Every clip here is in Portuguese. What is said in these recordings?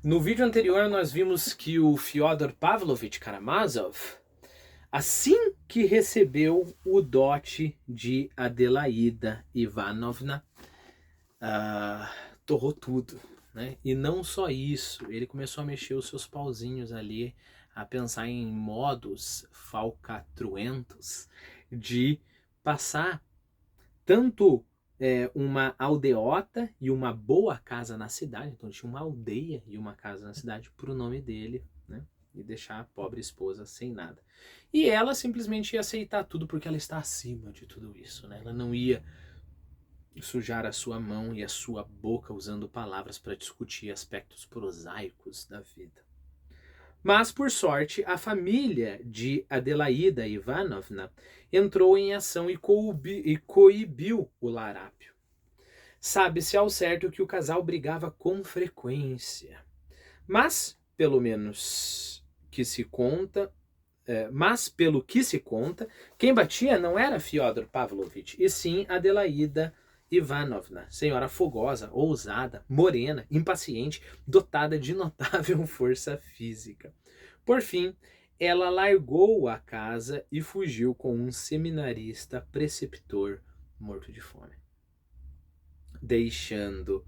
No vídeo anterior nós vimos que o Fyodor Pavlovich Karamazov, assim que recebeu o dote de Adelaida Ivanovna, torrou tudo, né? E não só isso, ele começou a mexer os seus pauzinhos ali, a pensar em modos falcatruentos de passar tanto uma aldeota e uma boa casa na cidade, então tinha uma aldeia e uma casa na cidade pro nome dele, né? E deixar a pobre esposa sem nada. E ela simplesmente ia aceitar tudo porque ela está acima de tudo isso, né? Ela não ia sujar a sua mão e a sua boca usando palavras para discutir aspectos prosaicos da vida. Mas, por sorte, a família de Adelaida Ivanovna entrou em ação e coibiu o larápio. Sabe-se ao certo que o casal brigava com frequência. Mas, pelo menos que se conta, pelo que se conta, quem batia não era Fyodor Pavlovich, e sim Adelaida Ivanovna, senhora fogosa, ousada, morena, impaciente, dotada de notável força física. Por fim, ela largou a casa e fugiu com um seminarista preceptor morto de fome, deixando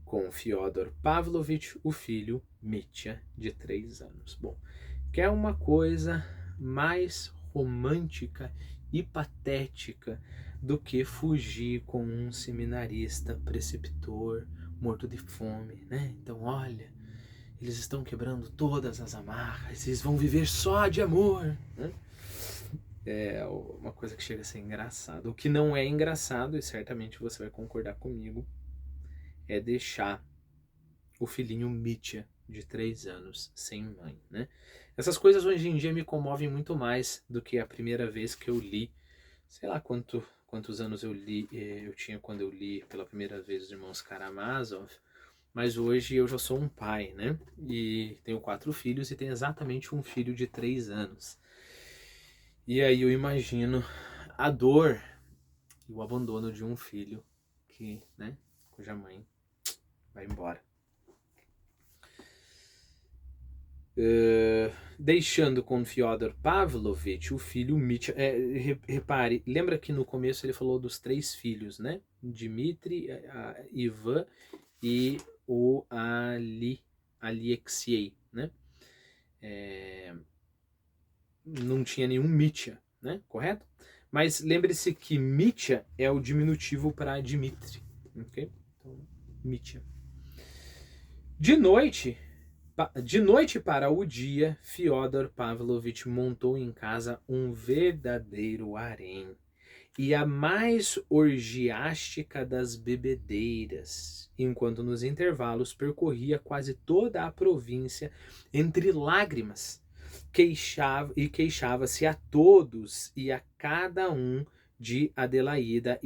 com Fyodor Pavlovich o filho Mitya, de 3 anos. Bom, quer uma coisa mais romântica e patética do que fugir com um seminarista preceptor morto de fome, né? Então, olha, eles estão quebrando todas as amarras, eles vão viver só de amor, né? É uma coisa que chega a ser engraçado. O que não é engraçado, e certamente você vai concordar comigo, é deixar o filhinho Mitya, de 3 anos, sem mãe, né? Essas coisas hoje em dia me comovem muito mais do que a primeira vez que eu li. Sei lá quantos anos eu tinha quando eu li pela primeira vez os Irmãos Karamazov, mas hoje eu já sou um pai, né? E tenho 4 filhos e tenho exatamente um filho de 3 anos. E aí eu imagino a dor e o abandono de um filho que, né, cuja mãe vai embora. Deixando com Fyodor Pavlovich o filho Mitya. Repare, lembra que no começo ele falou dos 3 filhos, né? Dmitri, Ivan e o Alexei, né? Não tinha nenhum Mitya, né? Correto? Mas lembre-se que Mitya é o diminutivo para Dmitri, ok? Então, Mitya. De noite para o dia, Fyodor Pavlovich montou em casa um verdadeiro harém e a mais orgiástica das bebedeiras, enquanto nos intervalos percorria quase toda a província entre lágrimas, queixava-se a todos e a cada um de Adelaida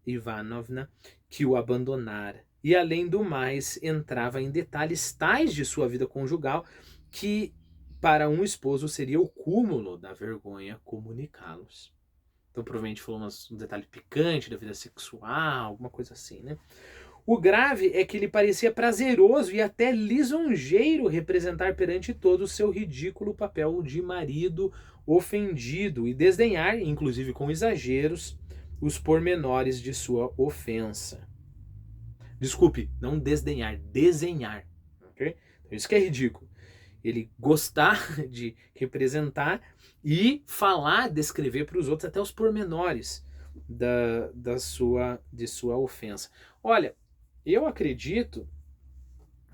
Ivanovna que o abandonara. E além do mais, entrava em detalhes tais de sua vida conjugal que para um esposo seria o cúmulo da vergonha comunicá-los. Então provavelmente falou um detalhe picante da vida sexual, alguma coisa assim, né? O grave é que lhe parecia prazeroso e até lisonjeiro representar perante todos o seu ridículo papel de marido ofendido e desdenhar, inclusive com exageros, os pormenores de sua ofensa. Desculpe, não desdenhar, desenhar. Okay? Então, isso que é ridículo. Ele gostar de representar e falar, descrever para os outros até os pormenores de sua ofensa. Olha, eu acredito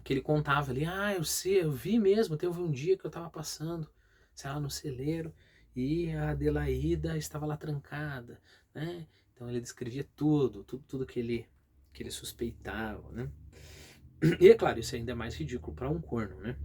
que ele contava ali, eu vi mesmo, teve um dia que eu estava passando, sei lá, no celeiro, e a Adelaída estava lá trancada, né? Então ele descrevia tudo que ele suspeitava, né? E é claro, isso ainda é mais ridículo para um corno, né?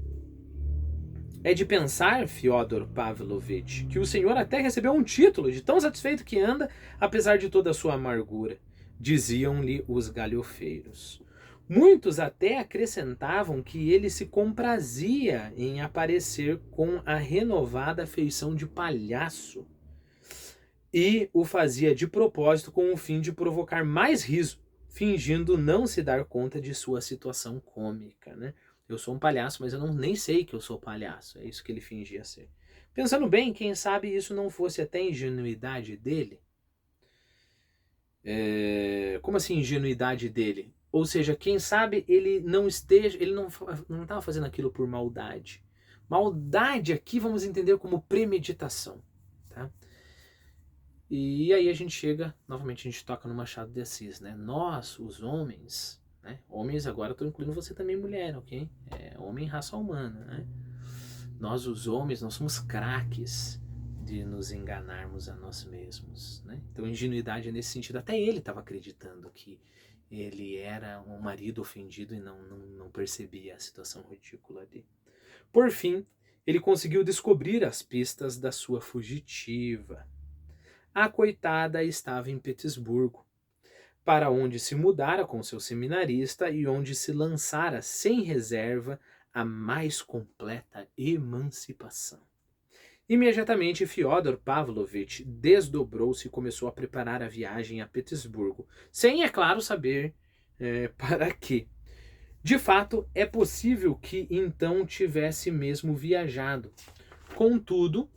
É de pensar, Fyodor Pavlovich, que o senhor até recebeu um título de tão satisfeito que anda, apesar de toda a sua amargura, diziam-lhe os galhofeiros. Muitos até acrescentavam que ele se comprazia em aparecer com a renovada feição de palhaço e o fazia de propósito com o fim de provocar mais riso, fingindo não se dar conta de sua situação cômica, né? Eu sou um palhaço, mas eu nem sei que eu sou palhaço. É isso que ele fingia ser. Pensando bem, quem sabe isso não fosse até ingenuidade dele? Como assim ingenuidade dele? Ou seja, quem sabe ele não estava fazendo aquilo por maldade. Maldade aqui vamos entender como premeditação, tá? E aí a gente chega, novamente a gente toca no Machado de Assis, né? Nós, os homens, né? Homens agora estou incluindo você também mulher, ok? Homem raça humana, né? Nós, os homens, nós somos craques de nos enganarmos a nós mesmos, né? Então ingenuidade nesse sentido, até ele estava acreditando que ele era um marido ofendido e não percebia a situação ridícula ali. Por fim, ele conseguiu descobrir as pistas da sua fugitiva. A coitada estava em Petersburgo, para onde se mudara com seu seminarista e onde se lançara sem reserva a mais completa emancipação. Imediatamente, Fyodor Pavlovich desdobrou-se e começou a preparar a viagem a Petersburgo, sem, é claro, saber para quê. De fato, é possível que então tivesse mesmo viajado. Contudo,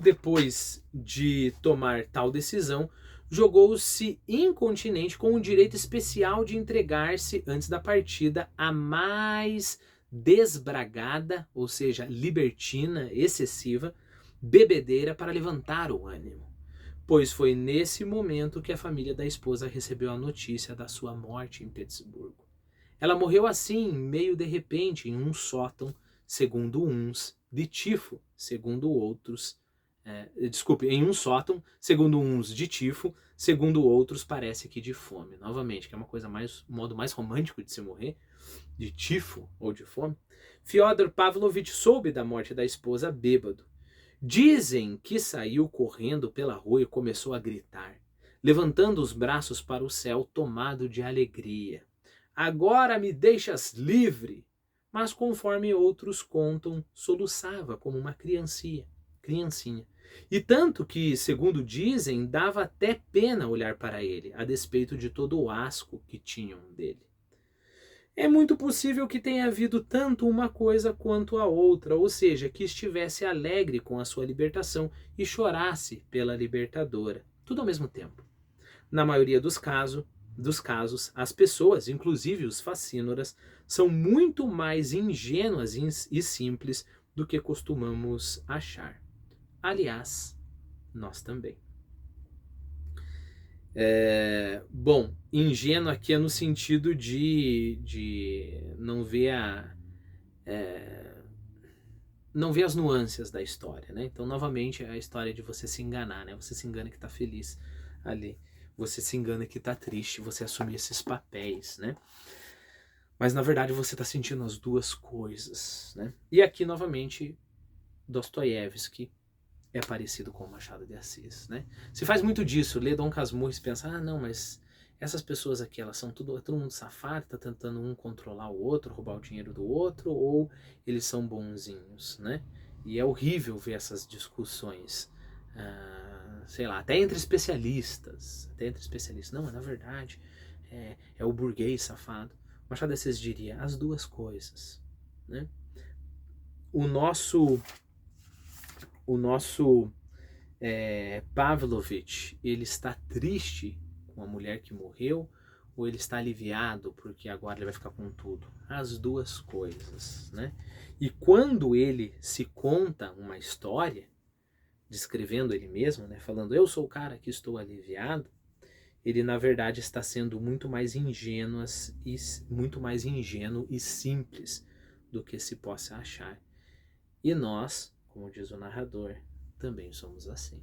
depois de tomar tal decisão, jogou-se incontinente com o direito especial de entregar-se antes da partida à mais desbragada, ou seja, libertina, excessiva, bebedeira para levantar o ânimo. Pois foi nesse momento que a família da esposa recebeu a notícia da sua morte em Petersburgo. Ela morreu assim, meio de repente, em um sótão, segundo uns, de tifo, segundo outros. Em um sótão, segundo uns de tifo, segundo outros parece que de fome. Novamente, que é um modo mais romântico de se morrer, de tifo ou de fome. Fyodor Pavlovich soube da morte da esposa bêbado. Dizem que saiu correndo pela rua e começou a gritar, levantando os braços para o céu, tomado de alegria. Agora me deixas livre! Mas conforme outros contam, soluçava como uma criancinha. E tanto que, segundo dizem, dava até pena olhar para ele, a despeito de todo o asco que tinham dele. É muito possível que tenha havido tanto uma coisa quanto a outra, ou seja, que estivesse alegre com a sua libertação e chorasse pela libertadora, tudo ao mesmo tempo. Na maioria dos casos, as pessoas, inclusive os facínoras, são muito mais ingênuas e simples do que costumamos achar. Aliás, nós também. Bom, ingênuo aqui é no sentido de não ver não ver as nuances da história, né? Então, novamente, é a história de você se enganar, né? Você se engana que tá feliz ali. Você se engana que tá triste, você assumir esses papéis, né? Mas, na verdade, você tá sentindo as duas coisas, né? E aqui, novamente, Dostoiévski é parecido com o Machado de Assis, né? Se faz muito disso, lê Dom Casmurro e pensa, não, mas essas pessoas aqui, elas são todo mundo safado, tá tentando um controlar o outro, roubar o dinheiro do outro, ou eles são bonzinhos, né? E é horrível ver essas discussões, sei lá, até entre especialistas. Não, mas na verdade é o burguês safado. Machado de Assis diria as duas coisas, né? O nosso Pavlovich, ele está triste com a mulher que morreu, ou ele está aliviado porque agora ele vai ficar com tudo? As duas coisas, né? E quando ele se conta uma história, descrevendo ele mesmo, né, falando eu sou o cara que estou aliviado, ele na verdade está sendo muito mais ingênuo e simples do que se possa achar. E nós, como diz o narrador, também somos assim.